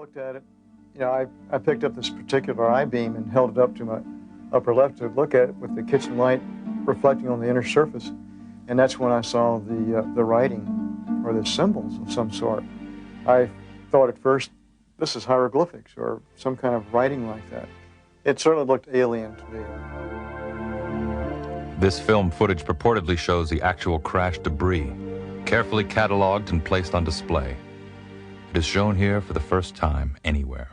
looked at it, I picked up this particular I-beam and held it up to my upper left to look at it with the kitchen light reflecting on the inner surface. And that's when I saw the writing or the symbols of some sort. I thought at first, this is hieroglyphics or some kind of writing like that. It certainly looked alien to me. This film footage purportedly shows the actual crash debris, carefully cataloged and placed on display. It is shown here for the first time anywhere.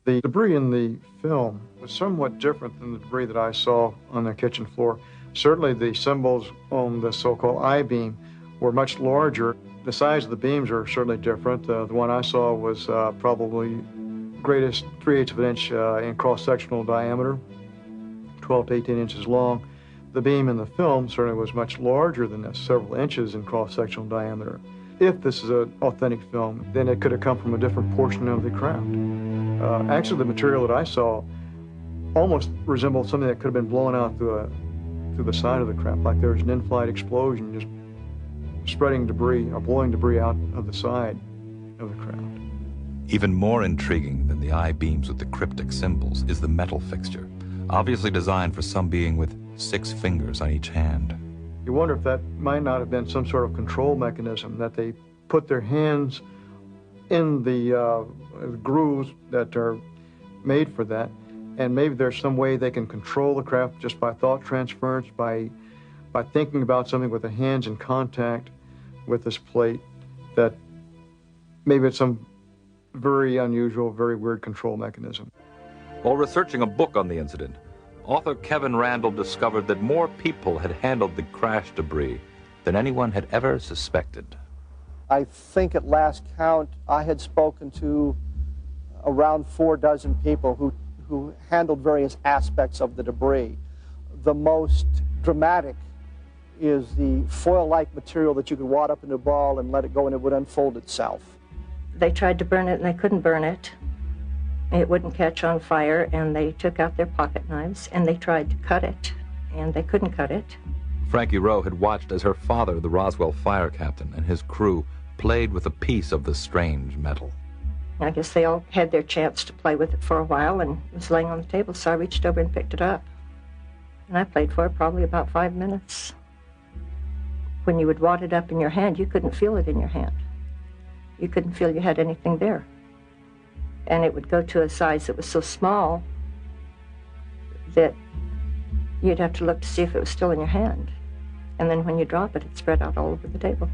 The debris in the film was somewhat different than the debris that I saw on the kitchen floor. Certainly the symbols on the so-called I-beam were much larger. The size of the beams are certainly different. The one I saw was probably greatest 3/8 of an inch in cross-sectional diameter, 12 to 18 inches long. The beam in the film certainly was much larger than this, several inches in cross-sectional diameter. If this is an authentic film, then it could have come from a different portion of the craft. Actually, the material that I saw almost resembled something that could have been blown out through the side of the craft, like there was an in-flight explosion just spreading debris or blowing debris out of the side of the craft. Even more intriguing than the I-beams with the cryptic symbols is the metal fixture, obviously designed for some being with 6 fingers on each hand. You wonder if that might not have been some sort of control mechanism, that they put their hands in the grooves that are made for that, and maybe there's some way they can control the craft just by thought transference, by thinking about something with the hands in contact with this plate, that maybe it's some very unusual, very weird control mechanism. While researching a book on the incident, author Kevin Randall discovered that more people had handled the crash debris than anyone had ever suspected. I think at last count, I had spoken to around 4 dozen people who handled various aspects of the debris. The most dramatic is the foil-like material that you could wad up into a ball and let it go and it would unfold itself. They tried to burn it and they couldn't burn it. It wouldn't catch on fire, and they took out their pocket knives and they tried to cut it, and they couldn't cut it. Frankie Rowe had watched as her father, the Roswell fire captain, and his crew played with a piece of the strange metal. I guess they all had their chance to play with it for a while, and it was laying on the table, so I reached over and picked it up. And I played for it probably about 5 minutes. When you would wad it up in your hand, you couldn't feel it in your hand. You couldn't feel you had anything there. And it would go to a size that was so small that you'd have to look to see if it was still in your hand. And then when you drop it, it spread out all over the table.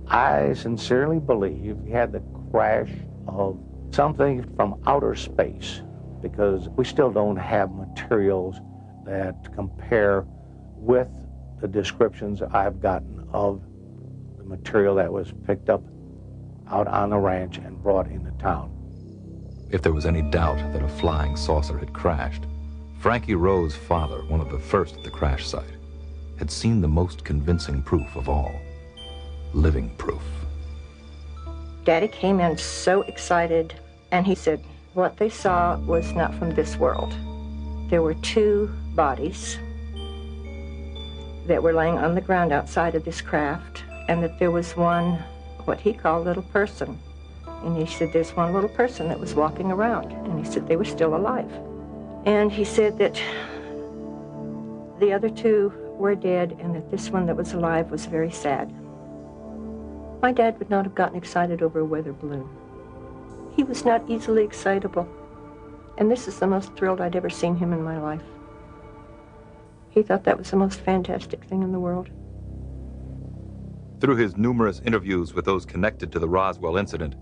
I sincerely believe we had the crash of something from outer space, because we still don't have materials that compare with the descriptions I've gotten of the material that was picked up out on the ranch and brought into town. If there was any doubt that a flying saucer had crashed, Frankie Rowe's father, one of the first at the crash site, had seen the most convincing proof of all. Living proof. Daddy came in so excited, and he said what they saw was not from this world. There were 2 bodies that were laying on the ground outside of this craft, and that there was one, what he called little person. And he said there's one little person that was walking around, and he said they were still alive. And he said that the other 2 were dead, and that this one that was alive was very sad. My dad would not have gotten excited over a weather balloon. He was not easily excitable. And this is the most thrilled I'd ever seen him in my life. He thought that was the most fantastic thing in the world. Through his numerous interviews with those connected to the Roswell incident,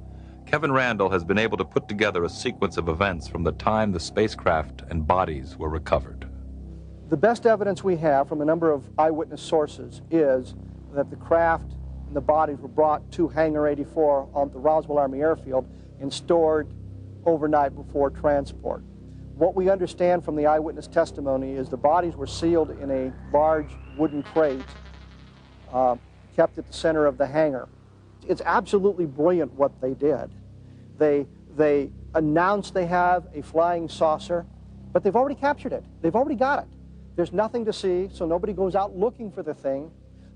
Kevin Randall has been able to put together a sequence of events from the time the spacecraft and bodies were recovered. The best evidence we have from a number of eyewitness sources is that the craft and the bodies were brought to Hangar 84 on the Roswell Army Airfield and stored overnight before transport. What we understand from the eyewitness testimony is the bodies were sealed in a large wooden crate kept at the center of the hangar. It's absolutely brilliant what they did. They announced they have a flying saucer, but they've already captured it. They've already got it. There's nothing to see, so nobody goes out looking for the thing.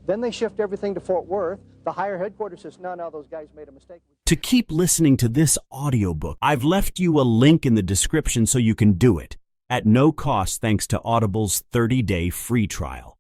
Then they shift everything to Fort Worth. The higher headquarters says, no, those guys made a mistake. To keep listening to this audiobook, I've left you a link in the description so you can do it at no cost thanks to Audible's 30-day free trial.